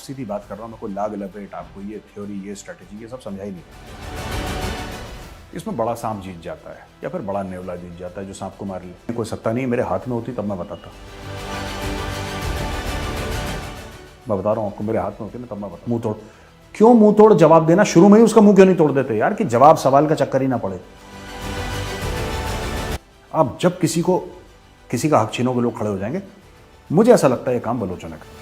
सीधी बात कर रहा हूँ, मैं कोई लाग लपेट आपको ये थ्योरी, ये स्ट्रेटेजी, ये सब समझा ही नहीं। इसमें बड़ा सांप जीत जाता है या फिर बड़ा नेवला जीत जाता है जो सांप को मार ले। कोई सत्ता नहीं मेरे हाथ में होती तब मैं बताता। मैं बता रहा हूँ आपको, मेरे हाथ में होती ना तब मैं बता। मुंह तोड़ क्यों, मुंह तोड़ जवाब देना, शुरू में ही उसका मुंह क्यों नहीं तोड़ देते यार, कि जवाब सवाल का चक्कर ही ना पड़े। आप जब किसी का हक छीनोगे लोग खड़े हो जाएंगे। मुझे ऐसा लगता है ये काम बलोचों ने करा।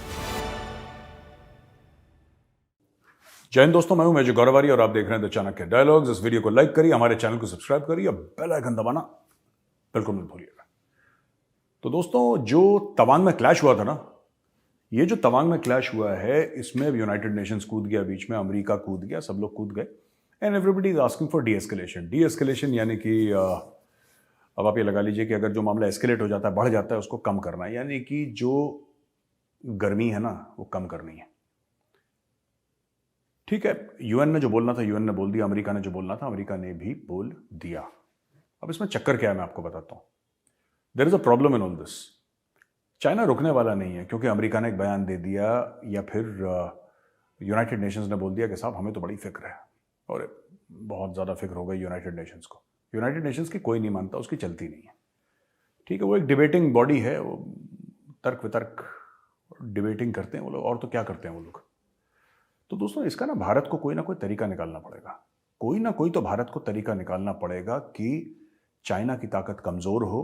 जय हिंद दोस्तों, मैं हूं मेजर गौरवारी और आप देख रहे हैं द चाणक्य डायलॉग्स। इस वीडियो को लाइक करिए, हमारे चैनल को सब्सक्राइब करिए और बेल आइकन दबाना बिल्कुल मत भूलिएगा। तो दोस्तों, जो तवांग में क्लैश हुआ था ना, ये जो तवांग में क्लैश हुआ है, इसमें यूनाइटेड नेशंस कूद गया बीच में, अमेरिका कूद गया, सब लोग कूद गए। And everybody is asking for D-escalation यानी कि अब आप ये लगा लीजिए कि अगर जो मामला एस्केलेट हो जाता है, बढ़ जाता है, उसको कम करना है, यानी कि जो गर्मी है ना वो कम करनी है। ठीक है, यूएन ने जो बोलना था यूएन ने बोल दिया, अमेरिका ने जो बोलना था अमेरिका ने भी बोल दिया। अब इसमें चक्कर क्या है मैं आपको बताता हूं। There is a problem in all this. China रुकने वाला नहीं है, क्योंकि अमेरिका ने एक बयान दे दिया या फिर यूनाइटेड नेशंस ने बोल दिया कि साहब हमें तो बड़ी फिक्र है, और बहुत ज़्यादा फिक्र हो गई यूनाइटेड नेशंस को। यूनाइटेड नेशंस की कोई नहीं मानता, उसकी चलती नहीं है। ठीक है, वो एक डिबेटिंग बॉडी है, वो तर्क वितर्क डिबेटिंग करते हैं वो लोग, और तो क्या करते हैं वो लोग। तो दोस्तों, इसका ना भारत को कोई ना कोई तरीका निकालना पड़ेगा। कोई ना कोई तो भारत को तरीका निकालना पड़ेगा कि चाइना की ताकत कमज़ोर हो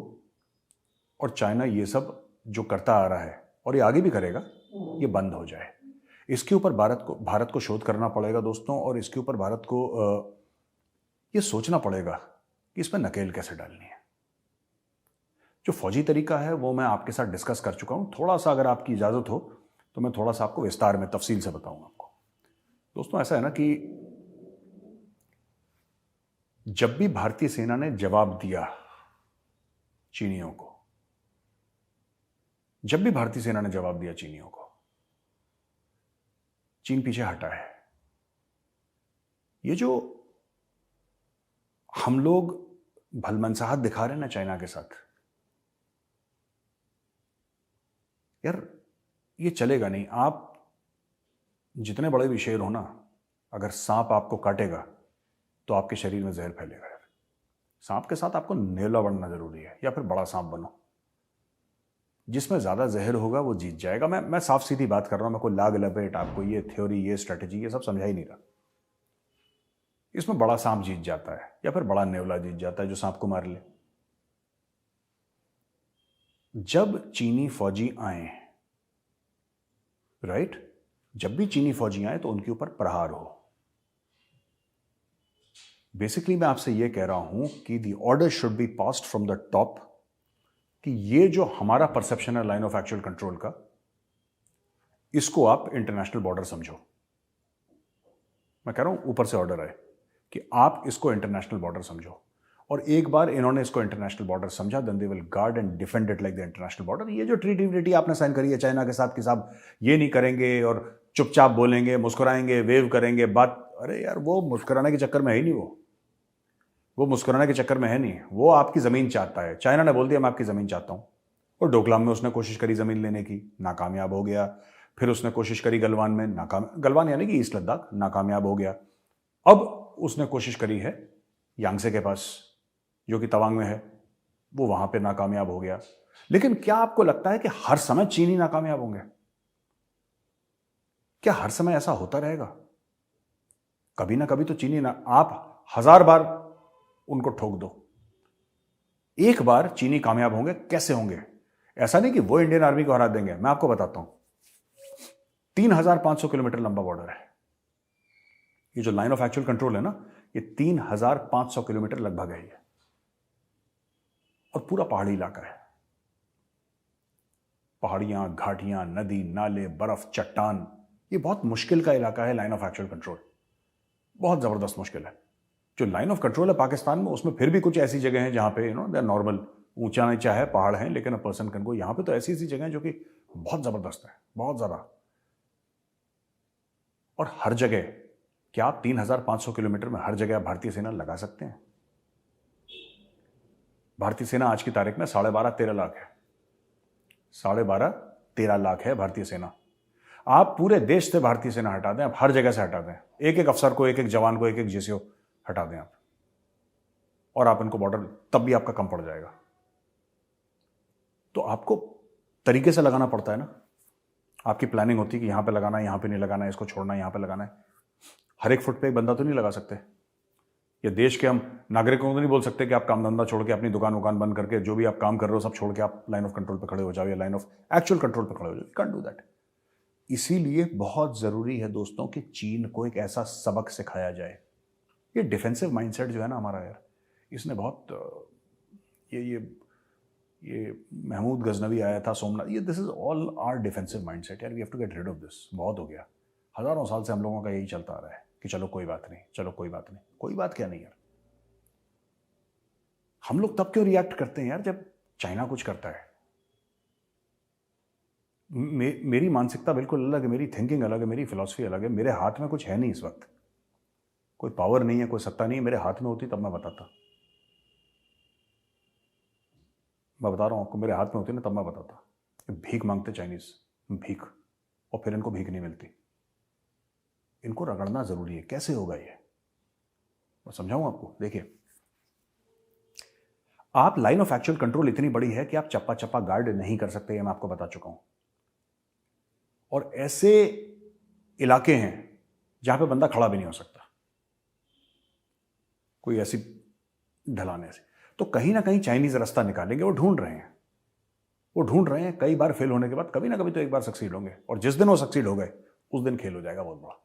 और चाइना ये सब जो करता आ रहा है और ये आगे भी करेगा, ये बंद हो जाए। इसके ऊपर भारत को शोध करना पड़ेगा दोस्तों, और इसके ऊपर भारत को ये सोचना पड़ेगा कि इसमें नकेल कैसे डालनी है। जो फौजी तरीका है वो मैं आपके साथ डिस्कस कर चुका हूं। थोड़ा सा अगर आपकी इजाज़त हो तो मैं थोड़ा सा आपको विस्तार में तफसील से बताऊंगा आपको। दोस्तों, ऐसा है ना कि जब भी भारतीय सेना ने जवाब दिया चीनियों को, जब भी भारतीय सेना ने जवाब दिया चीनियों को, चीन पीछे हटा है। ये जो हम लोग भलमनसाहत दिखा रहे हैं ना चाइना के साथ, यार ये चलेगा नहीं। आप जितने बड़े भी शेर हो ना, अगर सांप आपको काटेगा तो आपके शरीर में जहर फैलेगा। यार सांप के साथ आपको नेवला बनना जरूरी है, या फिर बड़ा सांप बनो। जिसमें ज्यादा जहर होगा वो जीत जाएगा। मैं साफ सीधी बात कर रहा हूं, मैं कोई लाग लपेट आपको ये थ्योरी, ये स्ट्रेटेजी, ये सब समझा ही नहीं रहा। इसमें बड़ा सांप जीत जाता है या फिर बड़ा नेवला जीत जाता है जो सांप को मार ले। जब चीनी फौजी आए, राइट, जब भी चीनी फौजी आए तो उनके ऊपर प्रहार हो। बेसिकली मैं आपसे यह कह रहा हूं कि the order should be passed from the top, कि ये जो हमारा परसेप्शन है लाइन ऑफ एक्चुअल कंट्रोल का, इसको आप इंटरनेशनल बॉर्डर समझो। मैं कह रहा हूं ऊपर से ऑर्डर आए कि आप इसको इंटरनेशनल बॉर्डर समझो, और एक बार इन्होंने इसको इंटरनेशनल बॉर्डर समझा, then they will guard and defend it like the international border. ये जो ट्रीटी आपने साइन करी है चाइना के साथ कि साहब ये नहीं करेंगे और चुपचाप बोलेंगे, मुस्कुराएंगे, वेव करेंगे, बात, अरे यार वो मुस्कुराने के चक्कर में है ही नहीं। वो मुस्कुराने के चक्कर में है नहीं, वो आपकी जमीन चाहता है। चाइना ने बोल दिया मैं आपकी जमीन चाहता हूं, और डोकलाम में उसने कोशिश करी जमीन लेने की, नाकामयाब हो गया। फिर उसने कोशिश करी गलवान में, गलवान यानी कि ईस्ट लद्दाख, नाकामयाब हो गया। अब उसने कोशिश करी है यांगसे के पास जो कि तवांग में है, वो वहां पे नाकामयाब हो गया। लेकिन क्या आपको लगता है कि हर समय चीनी नाकामयाब होंगे? क्या हर समय ऐसा होता रहेगा? कभी ना कभी तो चीनी ना, आप 1000 बार उनको ठोक दो, एक बार चीनी कामयाब होंगे। कैसे होंगे? ऐसा नहीं कि वो इंडियन आर्मी को हरा देंगे। मैं आपको बताता हूं, 3500 किलोमीटर लंबा बॉर्डर है। ये जो लाइन ऑफ एक्चुअल कंट्रोल है ना, ये 3500 किलोमीटर लगभग है ये, और पूरा पहाड़ी इलाका है। पहाड़ियां, घाटियां, नदी, नाले, बर्फ, चट्टान, ये बहुत मुश्किल का इलाका है लाइन ऑफ एक्चुअल कंट्रोल। बहुत जबरदस्त मुश्किल है। जो लाइन ऑफ कंट्रोल है पाकिस्तान में, उसमें फिर भी कुछ ऐसी जगह हैं जहां पे दे नॉर्मल, ऊंचा नीचा है, पहाड़ हैं, लेकिन अ पर्सन कैन गो। यहां पे तो ऐसी ऐसी जगह है जो कि बहुत जबरदस्त है, बहुत ज्यादा। और हर जगह, क्या आप 3500 किलोमीटर में हर जगह भारतीय सेना लगा सकते हैं? भारतीय सेना आज की तारीख में 12.5-13 लाख है। 12.5-13 लाख है भारतीय सेना। आप पूरे देश से भारतीय सेना हटा दें, आप हर जगह से हटा दें, एक एक अफसर को, एक एक जवान को, एक एक जेसीओ हटा दें आप, और आप इनको बॉर्डर, तब भी आपका कम पड़ जाएगा। तो आपको तरीके से लगाना पड़ता है ना, आपकी प्लानिंग होती है कि यहां पे लगाना है, यहां पे नहीं लगाना है, इसको छोड़ना है, यहां पे लगाना है। हर एक फुट पे एक बंदा तो नहीं लगा सकते। ये देश के हम नागरिकों को तो नहीं बोल सकते कि आप काम धंधा छोड़ के, अपनी दुकान वुकान बंद करके, जो भी आप काम कर रहे हो सब छोड़ के आप लाइन ऑफ कंट्रोल पे खड़े हो जाओ, या लाइन ऑफ एक्चुअल कंट्रोल पे खड़े हो जाओ। Can't do that. इसीलिए बहुत जरूरी है दोस्तों कि चीन को एक ऐसा सबक सिखाया जाए। ये डिफेंसिव माइंडसेट जो है ना हमारा यार, इसने बहुत ये महमूद गजनवी आया था, सोमनाथ, ये this is all are defensive mindset यार। We have to get rid of this. बहुत हो गया, हजारों साल से हम लोगों का यही चलता आ रहा है कि चलो कोई बात नहीं, चलो कोई बात नहीं। कोई बात क्या नहीं यार। हम लोग तब क्यों रिएक्ट करते हैं यार जब चाइना कुछ करता है। मेरी मानसिकता बिल्कुल अलग है, मेरी थिंकिंग अलग है, मेरी फिलॉसफी अलग है। मेरे हाथ में कुछ है नहीं इस वक्त, कोई पावर नहीं है, कोई सत्ता नहीं है। मेरे हाथ में होती तब मैं बताता। मैं बता रहा हूं आपको, मेरे हाथ में होती ना तब मैं बताता। भीख मांगते चाइनीज, भीख, और फिर इनको भीख नहीं मिलती। इनको रगड़ना जरूरी है। कैसे होगा ये, मैं समझाऊं आपको। देखिए, आप लाइन ऑफ एक्चुअल कंट्रोल इतनी बड़ी है कि आप चप्पा चप्पा गार्ड नहीं कर सकते, ये मैं आपको बता चुका हूं। और ऐसे इलाके हैं जहां पे बंदा खड़ा भी नहीं हो सकता, कोई ऐसी ढलाने से। तो कहीं ना कहीं चाइनीज रास्ता निकालेंगे। वो ढूंढ रहे हैं। कई बार फेल होने के बाद कभी ना कभी तो एक बार सक्सीड होंगे, और जिस दिन वो सक्सीड हो गए उस दिन खेल हो जाएगा बहुत बड़ा,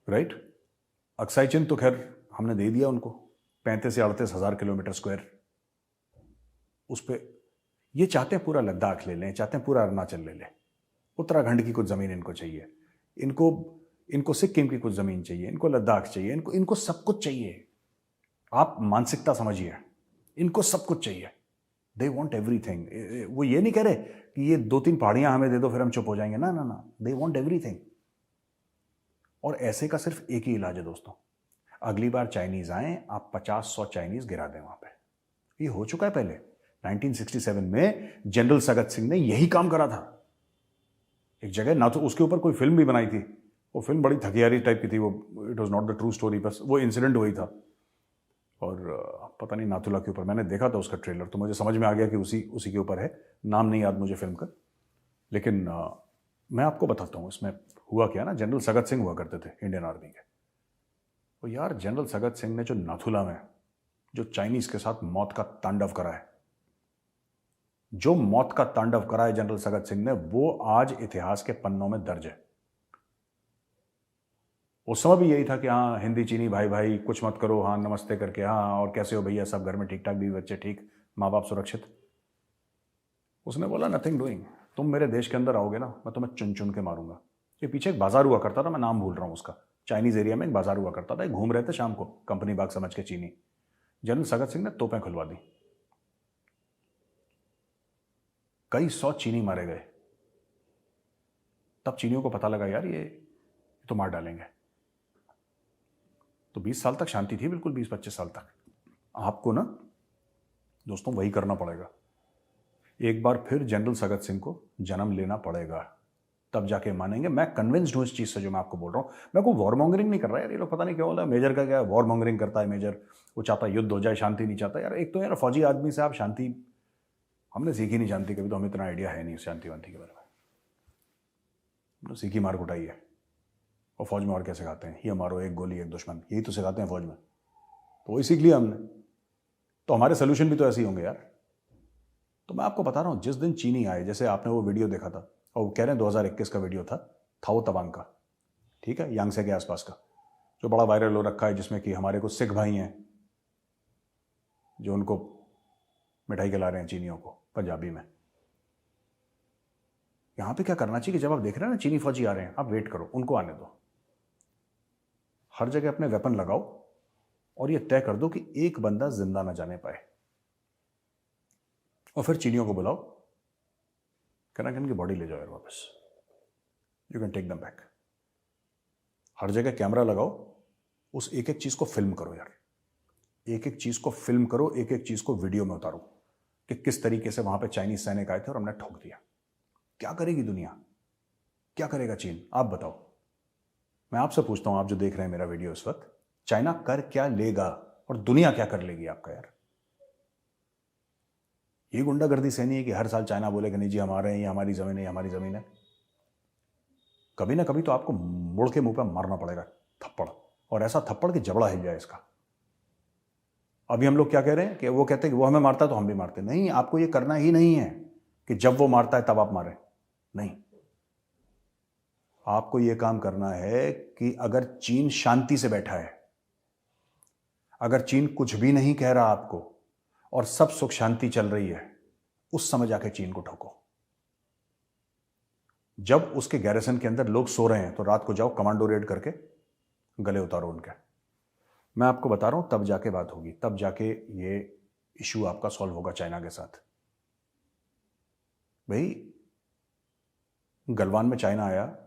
राइट। अक्साई चिन तो खैर हमने दे दिया उनको, 35 या 38 हजार किलोमीटर स्क्वायर। उस पर ये चाहते हैं पूरा लद्दाख ले लें, चाहते हैं पूरा अरुणाचल ले लें, उत्तराखंड की कुछ जमीन इनको चाहिए, इनको सिक्किम की कुछ जमीन चाहिए, इनको लद्दाख चाहिए, इनको सब कुछ चाहिए। आप मानसिकता समझिए, इनको सब कुछ चाहिए। They want everything. वो ये नहीं कह रहे कि ये 2-3 पहाड़ियां हमें दे दो फिर हम चुप हो जाएंगे, ना ना ना, दे वॉन्ट एवरीथिंग। और ऐसे का सिर्फ एक ही इलाज है दोस्तों, अगली बार चाइनीज आए, आप 50-100 चाइनीज गिरा दें वहां पे। ये हो चुका है पहले। 1967 में जनरल सगत सिंह ने यही काम करा था एक जगह ना। तो उसके ऊपर कोई फिल्म भी बनाई थी, वो फिल्म बड़ी थकियारी टाइप की थी, वो it was not the true story, बस वो इंसिडेंट वही था। और पता नहीं नाथुला के ऊपर, मैंने देखा था उसका ट्रेलर तो मुझे समझ में आ गया कि उसी के ऊपर है। नाम नहीं याद मुझे फिल्म का, लेकिन मैं आपको बताता हूँ इसमें हुआ क्या ना। जनरल सगत सिंह हुआ करते थे इंडियन आर्मी के। तो यार जनरल सगत सिंह ने जो नाथुला में जो चाइनीज के साथ मौत का तांडव करा है, जो मौत का तांडव करा है जनरल सगत सिंह ने, वो आज इतिहास के पन्नों में दर्ज है। उस समय भी यही था कि हाँ हिंदी चीनी भाई भाई कुछ मत करो, हाँ नमस्ते करके, हाँ और कैसे हो भैया, सब घर में ठीक ठाक, बीवी बच्चे ठीक, माँ बाप सुरक्षित। उसने बोला नथिंग डूइंग, तुम मेरे देश के अंदर आओगे ना, मैं तुम्हें चुन चुन के मारूंगा। ये पीछे एक बाजार हुआ करता था, मैं नाम भूल रहा हूँ उसका, चाइनीज एरिया में एक बाजार हुआ करता था, घूम रहे थे शाम को कंपनी बाग समझ के चीनी। जनरल सगत सिंह ने तोपें खुलवा दी, कई 100 चीनी मारे गए। तब चीनियों को पता लगा यार ये तो मार डालेंगे। तो 20 साल तक शांति थी, बिल्कुल 20-25 साल तक। आपको ना दोस्तों वही करना पड़ेगा, एक बार फिर जनरल सगत सिंह को जन्म लेना पड़ेगा, तब जाके मानेंगे। मैं कन्विंस्ड हूं इस चीज से जो मैं आपको बोल रहा हूं। मैं कोई वॉर मॉन्गरिंग नहीं कर रहा यार, ये लोग पता नहीं क्या होता है, मेजर का क्या है, वॉर मॉन्गरिंग करता है मेजर, वो चाहता है युद्ध हो जाए, शांति नहीं चाहता यार। एक तो यार फौजी आदमी से आप शांति, हमने सीखी नहीं शांति कभी, तो हमें इतना आइडिया है नहीं शांति वांति के बारे में। तो सीखी मार कुटाई है, और फौज में और क्या सिखाते हैं, ये मारो एक गोली एक दुश्मन, यही तो सिखाते हैं फौज में, तो वही सीख लिया हमने। तो हमारे सोल्यूशन भी तो ऐसे ही होंगे यार। तो मैं आपको बता रहा हूं, जिस दिन चीनी आए, जैसे आपने वो वीडियो देखा था, और वो कह रहे हैं 2021 का वीडियो था, थाओ तवांग का, ठीक है, यांगसे के आसपास का, जो बड़ा वायरल हो रखा है, जिसमें कि हमारे कुछ सिख भाई हैं जो उनको मिठाई खिला रहे हैं चीनियों को पंजाबी में। यहां पे क्या करना चाहिए कि जब आप देख रहे हैं ना चीनी फौजी आ रहे हैं, आप वेट करो, उनको आने दो, हर जगह अपने वेपन लगाओ, और ये तय कर दो कि एक बंदा जिंदा ना जाने पाए। और फिर चीनियों को बुलाओ, कहना कि इनकी बॉडी ले जाओ यार वापस, you can take them back. हर जगह कैमरा लगाओ, उस एक एक चीज को फिल्म करो यार, एक एक चीज को फिल्म करो, एक एक चीज को वीडियो में उतारो कि किस तरीके से वहां पे चाइनीज सैनिक आए थे और हमने ठोक दिया। क्या करेगी दुनिया? क्या करेगा चीन, आप बताओ। मैं आपसे पूछता हूं, आप जो देख रहे हैं मेरा वीडियो इस वक्त, चाइना कर क्या लेगा और दुनिया क्या कर लेगी आपका यार? ये गुंडागर्दी से नहीं है कि हर साल चाइना बोले कि नहीं जी हमारे हैं, ये हमारी जमीन है, ये हमारी जमीन है। कभी ना कभी तो आपको मुड़ के मुंह पे मारना पड़ेगा थप्पड़, और ऐसा थप्पड़ कि जबड़ा हिल जाए इसका। अभी हम लोग क्या कह रहे हैं कि वो कहते हैं कि वो हमें मारता है तो हम भी मारते। नहीं, आपको ये करना ही नहीं है कि जब वो मारता है तब आप मारें। नहीं, आपको ये काम करना है कि अगर चीन शांति से बैठा है, अगर चीन कुछ भी नहीं कह रहा आपको और सब सुख शांति चल रही है, उस समय जाके चीन को ठोको। जब उसके गैरिसन के अंदर लोग सो रहे हैं तो रात को जाओ कमांडो रेड करके गले उतारो उनके। मैं आपको बता रहा हूं, तब जाके बात होगी, तब जाके ये इशू आपका सॉल्व होगा चाइना के साथ। भाई, गलवान में चाइना आया,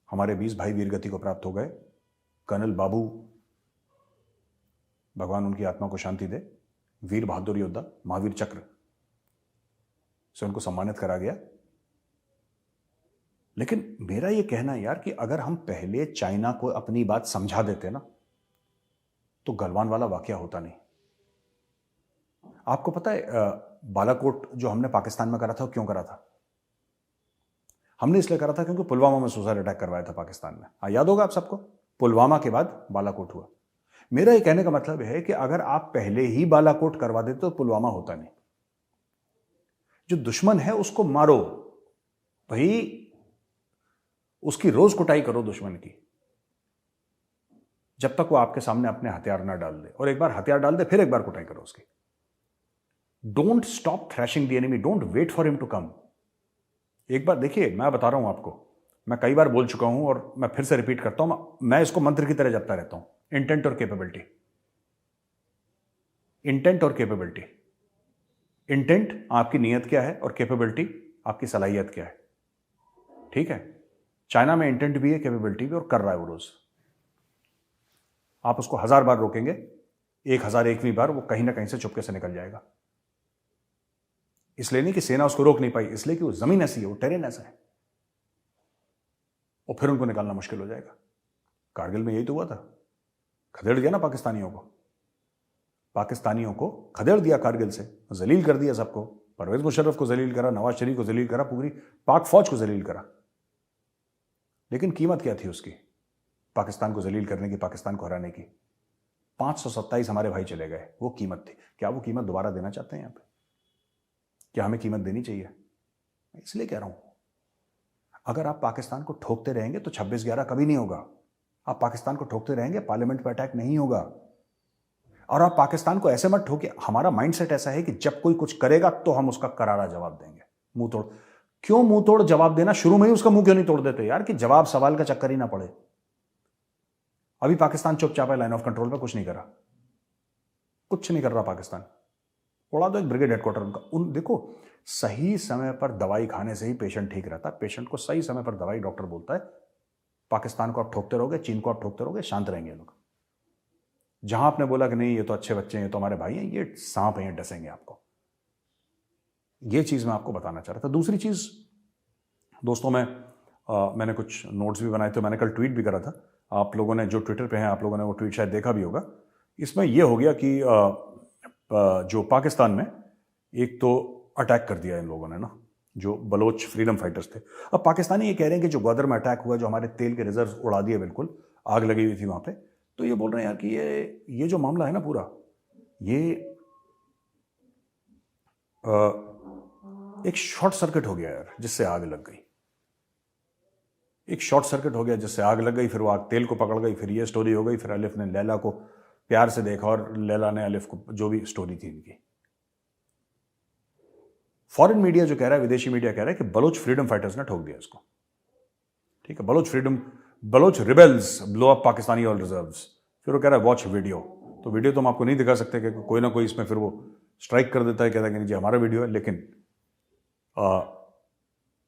हमारे 20 भाई वीरगति को प्राप्त हो गए। कर्नल बाबू, भगवान उनकी आत्मा को शांति दे, वीर बहादुर योद्धा, महावीर चक्र से उनको सम्मानित करा गया। लेकिन मेरा ये कहना है यार कि अगर हम पहले चाइना को अपनी बात समझा देते ना, तो गलवान वाला वाकया होता नहीं। आपको पता है बालाकोट जो हमने पाकिस्तान में करा था, क्यों करा था? हमने इसलिए करा था क्योंकि पुलवामा में सुसाइड अटैक करवाया था पाकिस्तान में। याद होगा आप सबको, पुलवामा के बाद बालाकोट हुआ। मेरा ये कहने का मतलब है कि अगर आप पहले ही बालाकोट करवा देते तो पुलवामा होता नहीं। जो दुश्मन है उसको मारो भाई, उसकी रोज कुटाई करो दुश्मन की, जब तक वो आपके सामने अपने हथियार ना डाल दे। और एक बार हथियार डाल दे फिर एक बार कुटाई करो उसकी। Don't stop thrashing the enemy, don't wait for him to come. एक बार देखिए, मैं बता रहा हूं आपको, मैं कई बार बोल चुका हूं और मैं फिर से रिपीट करता हूं, मैं इसको मंत्र की तरह जपता रहता हूं। इंटेंट और कैपेबिलिटी, इंटेंट और कैपेबिलिटी। इंटेंट आपकी नीयत क्या है और कैपेबिलिटी आपकी सलाहियत क्या है। ठीक है, चाइना में इंटेंट भी है, कैपेबिलिटी भी, और कर रहा है वो रोज। आप उसको 1000 बार रोकेंगे, 1001वीं बार वो कहीं ना कहीं से चुपके से निकल जाएगा। इसलिए नहीं कि सेना उसको रोक नहीं पाई, इसलिए कि वो जमीन ऐसी है, वो टेरेन ऐसा है, और फिर उनको निकालना मुश्किल हो जाएगा। कारगिल में यही तो हुआ था, खदेड़ दिया ना पाकिस्तानियों को। पाकिस्तानियों को खदेड़ दिया कारगिल से, जलील कर दिया सबको। परवेज मुशर्रफ को जलील करा, नवाज शरीफ को जलील करा, पूरी पाक फौज को जलील करा। लेकिन कीमत क्या थी उसकी? पाकिस्तान को जलील करने की, पाकिस्तान को हराने की। 527 हमारे भाई चले गए, वो कीमत थी। क्या वो कीमत दोबारा देना चाहते हैं? यहां पे क्या हमें कीमत देनी चाहिए? इसलिए कह रहा हूं, अगर आप पाकिस्तान को ठोकते रहेंगे तो 26/11 कभी नहीं होगा। आप पाकिस्तान को ठोकते रहेंगे, पार्लियामेंट पर अटैक नहीं होगा। और आप पाकिस्तान को ऐसे मत ठोके। हमारा माइंडसेट ऐसा है कि जब कोई कुछ करेगा तो हम उसका करारा जवाब देंगे, मुंह तोड़। क्यों मुंह तोड़ जवाब देना? शुरू में ही उसका मुंह क्यों नहीं तोड़ देते यार, कि जवाब सवाल का चक्कर ही ना पड़े। अभी पाकिस्तान चुपचाप है, लाइन ऑफ कंट्रोल पे कुछ नहीं करा, कुछ नहीं कर रहा पाकिस्तान। उड़ा दो एक ब्रिगेड हेडक्वार्टर उनका। उन देखो, सही समय पर दवाई खाने से ही पेशेंट ठीक रहता है। पेशेंट को सही समय पर दवाई डॉक्टर बोलता है। पाकिस्तान को आप ठोकते रहोगे, चीन को आप ठोकते रहोगे, शांत रहेंगे लोग। जहां आपने बोला कि नहीं ये तो अच्छे बच्चे हैं, ये तो हमारे भाई हैं, ये सांप हैं, ये डसेंगे आपको। ये चीज मैं आपको बताना चाह रहा था। दूसरी चीज दोस्तों, मैंने कुछ नोट्स भी बनाए थे, मैंने कल ट्वीट भी करा था। आप लोगों ने जो ट्विटर पे हैं, आप लोगों ने वो ट्वीट शायद देखा भी होगा। इसमें यह हो गया कि जो पाकिस्तान में एक तो अटैक कर दिया इन लोगों ने ना, जो बलोच फ्रीडम फाइटर्स थे। अब पाकिस्तानी ये कह रहे हैं कि जो ग्वादर में अटैक हुआ, जो हमारे तेल के रिजर्व उड़ा दिए, बिल्कुल आग लगी हुई थी वहां पे। तो ये बोल रहे हैं यार कि ये जो मामला है ना पूरा, ये एक शॉर्ट सर्किट हो गया यार, जिससे आग लग गई। एक शॉर्ट सर्किट हो गया जिससे आग लग गई, फिर वो आग तेल को पकड़ गई, फिर ये स्टोरी हो गई, फिर अलिफ ने लैला को प्यार से देखा और लैला ने अलिफ को, जो भी स्टोरी थी इनकी। फॉरेन मीडिया जो कह रहा है, विदेशी मीडिया कह रहा है कि बलोच फ्रीडम फाइटर्स ने ठोक दिया इसको। ठीक है, Baloch rebels blow up Pakistani oil reserves. फिर वो कह रहा है वॉच वीडियो। तो वीडियो तो हम आपको नहीं दिखा सकते कि कोई ना कोई इसमें फिर वो स्ट्राइक कर देता है, कहता है कि जी हमारा वीडियो है। लेकिन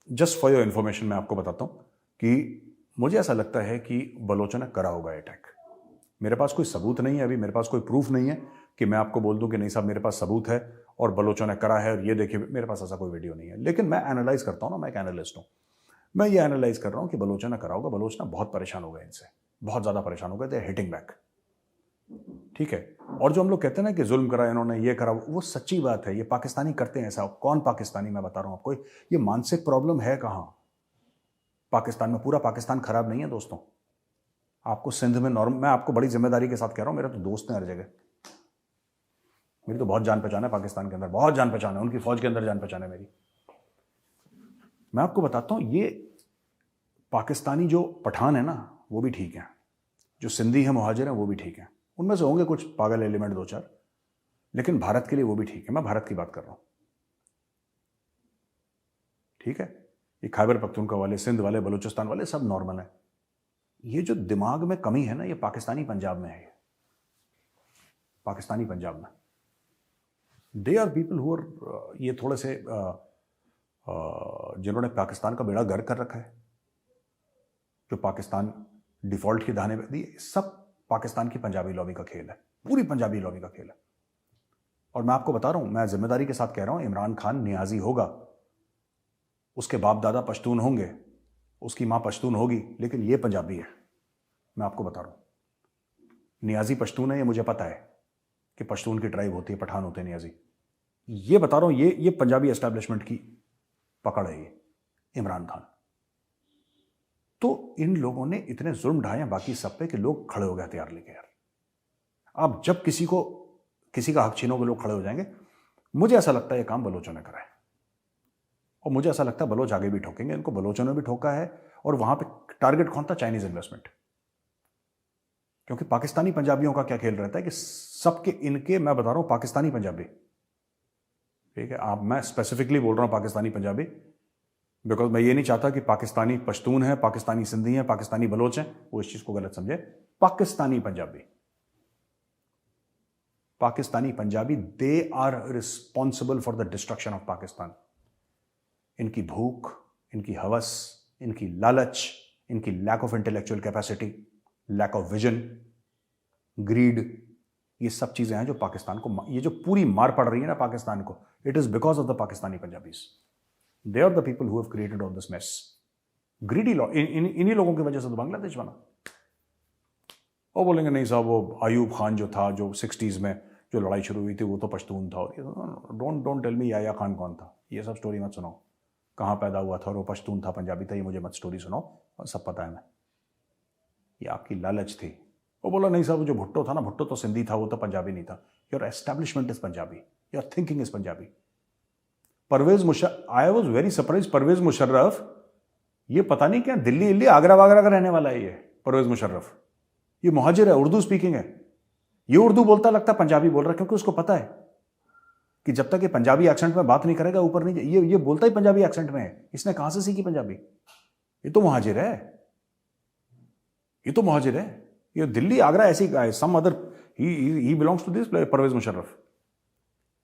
जस्ट फॉर योर इन्फॉर्मेशन मैं आपको बताता हूं कि मुझे ऐसा लगता है कि बलोचों ने करा होगा अटैक। मेरे पास कोई सबूत नहीं है, अभी मेरे पास कोई प्रूफ नहीं है कि मैं आपको बोल दूं कि नहीं साहब मेरे पास सबूत है और बलोचों ने करा है और ये देखिए, मेरे पास ऐसा कोई वीडियो नहीं है। लेकिन मैं एनालाइज करता हूं ना, मैं एक एनालिस्ट हूं। मैं ये एनालाइज कर रहा हूं कि बलोच ने करा होगा, बलोच ना बहुत परेशान हो गए इनसे, बहुत ज़्यादा परेशान हो गए, दे हिटिंग बैक। ठीक है, और जो हम लोग कहते हैं ना कि जुल्म करा इन्होंने, ये करा, वो सच्ची बात है, ये पाकिस्तानी करते हैं ऐसा। कौन पाकिस्तानी, मैं बता रहा हूं आपको, ये मानसिक प्रॉब्लम है कहां पाकिस्तान में। पूरा पाकिस्तान खराब नहीं है दोस्तों। आपको सिंध में नॉर्म, मैं आपको बड़ी जिम्मेदारी के साथ कह रहा हूं, मेरे तो दोस्त हैं हर जगह, मेरी तो बहुत जान पहचान है पाकिस्तान के अंदर, बहुत जान पहचान है, उनकी फौज के अंदर जान पहचान है मेरी। मैं आपको बताता हूं, ये पाकिस्तानी जो पठान है ना वो भी ठीक है, जो सिंधी है मुहाजिर हैं वो भी ठीक है, उनमें से होंगे कुछ पागल एलिमेंट दो चार, लेकिन भारत के लिए वो भी ठीक है। मैं भारत की बात कर रहा हूं, ठीक है। ये खैबर पख्तूनख्वा वाले, सिंध वाले, बलूचिस्तान वाले सब नॉर्मल है। ये जो दिमाग में कमी है ना, ये पाकिस्तानी पंजाब में है। ये पाकिस्तानी पंजाब में they are people who are, ये थोड़े से जिन्होंने पाकिस्तान का बेड़ा गर्क कर रखा है, जो पाकिस्तान डिफॉल्ट की दाने पे दिए, सब पाकिस्तान की पंजाबी लॉबी का खेल है, पूरी पंजाबी लॉबी का खेल है। और मैं आपको बता रहा हूं, मैं जिम्मेदारी के साथ कह रहा हूं, इमरान खान नियाजी होगा, उसके बाप दादा पश्तून होंगे, उसकी मां पश्तून होगी, लेकिन ये पंजाबी है। मैं आपको बता रहा हूं, नियाजी पश्तून है, ये मुझे पता है कि पश्तून की ट्राइब होती है, पठान होते हैं नियाजी। ये बता रहा हूं, ये पंजाबी एस्टैब्लिशमेंट की पकड़ है ये इमरान खान। तो इन लोगों ने इतने जुल्म ढाए बाकी सब पे कि लोग खड़े हो गए हथियार लेके। यार अब जब किसी का हक छीनोगे लोग खड़े हो जाएंगे। मुझे ऐसा लगता है ये काम बलोचों ने करा है, और मुझे ऐसा लगता है बलोच आगे भी ठोकेंगे। इनको बलोचों ने भी ठोका है, और वहां पे टारगेट कौन था? Chinese investment. क्योंकि पाकिस्तानी पंजाबियों का क्या खेल रहता है कि सबके इनके, मैं बता रहा हूं पाकिस्तानी पंजाबी, ठीक है, आप, मैं स्पेसिफिकली बोल रहा हूं पाकिस्तानी पंजाबी, बिकॉज मैं ये नहीं चाहता कि पाकिस्तानी पश्तून है, पाकिस्तानी सिंधी है, पाकिस्तानी बलोच है, वो इस चीज को गलत समझे। Pakistani Punjabi, Pakistani Punjabi, they are responsible for the destruction of Pakistan. इनकी भूख, इनकी हवस, इनकी लालच, इनकी lack of intellectual capacity, lack of vision, greed, ये सब चीजें हैं जो पाकिस्तान को, ये जो पूरी मार पड़ रही है ना पाकिस्तान को, it is because of the Pakistani Punjabis. They are the people who have created all this mess. Greedy law, इन्हीं लोगों की वजह से तो बांग्लादेश बना। और बोलेंगे नहीं साहब, वो अयूब खान जो था, जो 60s में जो लड़ाई शुरू हुई थी, वो तो पश्तून था। डोंट टेल मी याया खान कौन था, ये सब स्टोरी मत सुनाओ, कहाँ पैदा हुआ था और वो पश्तून था, पंजाबी था, ये मुझे मत स्टोरी सुनाओ, और सब पता है मैं। ये आपकी लालच थी। वो बोला नहीं साहब, जो भुट्टो था ना, भुट्टो तो सिंधी था, वो तो पंजाबी नहीं था। Your establishment is Punjabi, your thinking is Punjabi. Pervez Musharraf, I was very surprise, Pervez Musharraf, ये पता नहीं क्या दिल्ली इल्ली आगरा वागरा का रहने वाला है ये परवेज मुशर्रफ। ये मुहाजिर है, उर्दू स्पीकिंग है, ये उर्दू बोलता लगता पंजाबी बोल रहा है, क्योंकि उसको पता है कि जब तक ये पंजाबी एक्सेंट में बात नहीं करेगा ऊपर नहीं, ये बोलता ही पंजाबी एक्सेंट में है। इसने कहां से सीखी पंजाबी? ये तो मुहाजिर है, ये तो मुहाजिर है, ये दिल्ली आगरा ऐसी some other, he belongs to this Pervez Musharraf.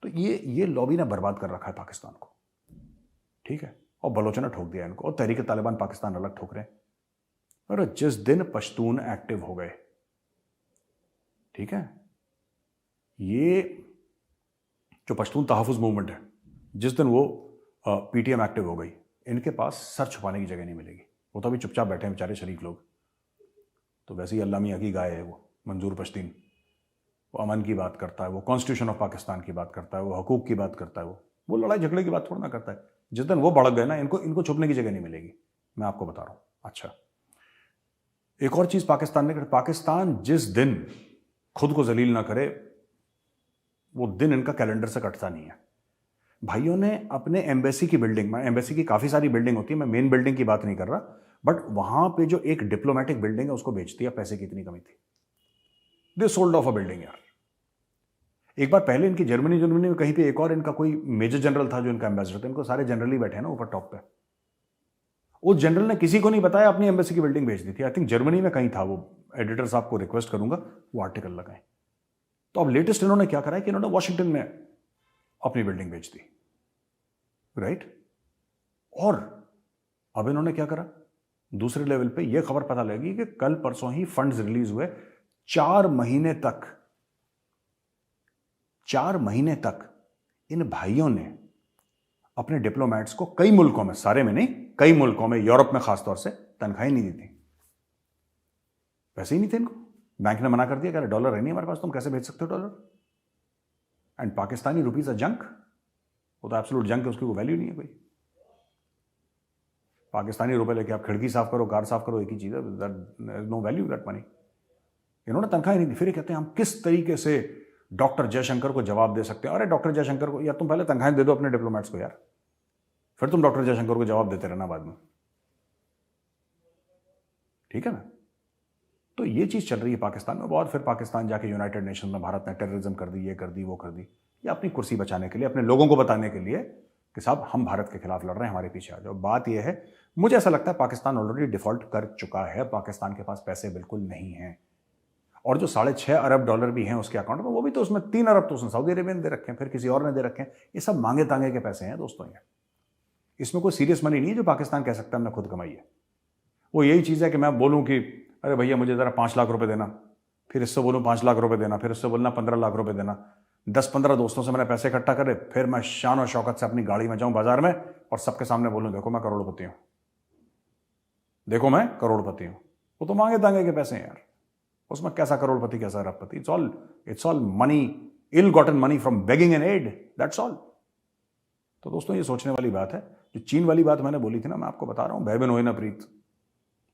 तो ये लॉबी ने बर्बाद कर रखा है पाकिस्तान को, ठीक है, और बलोचों ने ठोक दिया इनको, और तहरीक तालिबान पाकिस्तान अलग ठोक रहे हैं। और जिस दिन पश्तून एक्टिव हो गए, ठीक है, ये जो पश्तून तहफ़्फ़ुज़ मूवमेंट है, जिस दिन वो पीटीएम एक्टिव हो गई, इनके पास सर छुपाने की जगह नहीं मिलेगी। वो तो अभी चुपचाप बैठे हैं बेचारे शरीफ लोग। तो वैसे ही अल्लाह मियां की गाय है वो मंजूर पश्तीन, वो अमन की बात करता है, वो कॉन्स्टिट्यूशन ऑफ पाकिस्तान की बात करता है, वो हकूक़ की बात करता है, वो लड़ाई झगड़े की बात थोड़ा ना करता है। जिस दिन वो भड़क गए ना, इनको छुपने की जगह नहीं मिलेगी, मैं आपको बता रहा हूँ। अच्छा, एक और चीज़ पाकिस्तान ने, पाकिस्तान जिस दिन खुद को जलील ना करे, वो दिन इनका कैलेंडर से कटता नहीं है। भाइयों ने अपने एम्बेसी की बिल्डिंग, एम्बेसी की काफ़ी सारी बिल्डिंग होती है, मैं मेन बिल्डिंग की बात नहीं कर रहा, बट वहां पे जो एक डिप्लोमेटिक बिल्डिंग है उसको बेच दिया। पैसे की इतनी कमी थी, they sold of a building. यार एक बार पहले इनकी जर्मनी में कहीं पे एक और इनका कोई मेजर जनरल था जो इनका एम्बेसडर था, इनको सारे जनरल ही बैठे हैं ना ऊपर टॉप पे। उस जनरल ने किसी को नहीं बताया, अपनी एम्बेसी की बिल्डिंग बेच दी थी। आई थिंक जर्मनी में कहीं था, वो एडिटर साहब को रिक्वेस्ट करूंगा वो आर्टिकल लगाएं। तो अब लेटेस्ट इन्होंने क्या करा है कि इन्होंने वॉशिंगटन में अपनी बिल्डिंग बेच दी, राइट। और अब इन्होंने क्या करा, दूसरे लेवल पे यह खबर पता लगी कि कल परसों ही फंड्स रिलीज हुए। 4 महीने तक इन भाइयों ने अपने डिप्लोमेट्स को कई मुल्कों में, सारे में नहीं, कई मुल्कों में, यूरोप में खासतौर से, तनख्वाहें नहीं दी थी। पैसे ही नहीं थे इनको, बैंक ने मना कर दिया, कह रहे डॉलर है नहीं हमारे पास, तुम कैसे भेज सकते हो dollar. And Pakistani rupees a junk, वो तो एब्सोल्यूट जंक है, उसकी कोई वैल्यू नहीं है कोई। पाकिस्तानी रुपए लेके आप खिड़की साफ करो, कार साफ करो, एक ही चीज है, नो वैल्यू दैट मनी। इन्होंने तनख्वाह नहीं दी। फिर कहते हैं हम किस तरीके से डॉक्टर जयशंकर को जवाब दे सकते हैं। अरे डॉक्टर जयशंकर को यार तुम पहले तनख्वाहें दे दो अपने डिप्लोमेट्स को यार, फिर तुम डॉक्टर जयशंकर को जवाब देते रहना बाद में, ठीक है ना। तो ये चीज चल रही है पाकिस्तान में बहुत। फिर पाकिस्तान जाके यूनाइटेड नेशन में भारत ने टेररिज्म कर दी, ये कर दी, वो कर दी, ये अपनी कुर्सी बचाने के लिए, अपने लोगों को बताने के लिए कि साहब हम भारत के खिलाफ लड़ रहे हैं, हमारे पीछे आ जाओ। बात यह है, मुझे ऐसा लगता है पाकिस्तान ऑलरेडी डिफॉल्ट कर चुका है, पाकिस्तान के पास पैसे बिल्कुल नहीं हैं। और जो $6.5 अरब डॉलर भी हैं उसके अकाउंट में, वो भी तो उसमें 3 अरब तो उसने सऊदी अरेबिया ने दे रखे हैं, फिर किसी और ने दे रखे हैं। ये सब मांगे तांगे के पैसे हैं दोस्तों। ये इसमें कोई सीरियस मनी नहीं है जो पाकिस्तान कह सकता है हमने खुद कमाई है। वो यही चीज़ है कि मैं बोलूँ कि अरे भैया मुझे ज़रा 5 लाख रुपए देना, फिर इससे बोलूँ 5 लाख रुपए देना, फिर इससे बोलना 15 लाख रुपए देना, 10-15 दोस्तों से मैंने पैसे इकट्ठा करे, फिर मैं शान और शौकत से अपनी गाड़ी में जाऊं बाजार में और सबके सामने बोलूं देखो मैं करोड़पति हूं, देखो मैं करोड़पति हूं। वो तो मांगे तांगे के पैसे हैं यार, उसमें कैसा करोड़पति कैसा अरबपति, it's all money, ill gotten money from begging and aid, that's all. तो दोस्तों ये सोचने वाली बात है। जो चीन वाली बात मैंने बोली थी ना, मैं आपको बता रहा हूं, भय बिन होए न प्रीत।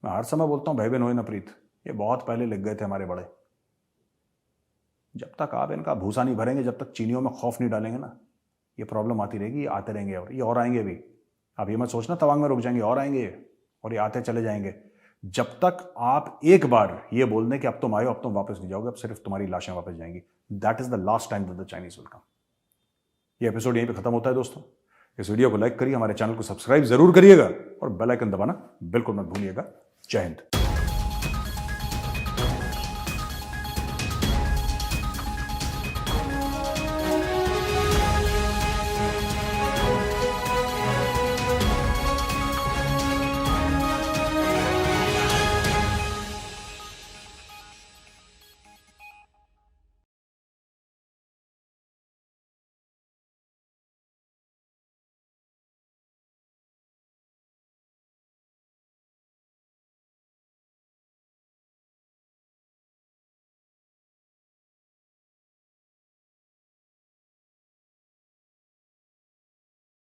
मैं हर समय बोलता हूं भय बिन होए न प्रीत, ये बहुत पहले लिख गए थे हमारे बड़े। जब तक आप इनका भूसा नहीं भरेंगे, जब तक चीनियों में खौफ नहीं डालेंगे ना, ये प्रॉब्लम आती रहेगी, ये आते रहेंगे और ये और आएंगे भी। आप ये मत सोचना तवांग में रुक जाएंगे, और आएंगे और ये आते चले जाएंगे। जब तक आप एक बार ये बोल दें कि अब तुम आए हो, अब तुम वापस नहीं जाओगे, अब सिर्फ तुम्हारी लाशें वापस जाएंगी, that is the last time that the Chinese will come. ये एपिसोड यहीं पे खत्म होता है दोस्तों। इस वीडियो को लाइक करिए, हमारे चैनल को सब्सक्राइब जरूर करिएगा और बेल आइकन दबाना बिल्कुल मत भूलिएगा। जय हिंद।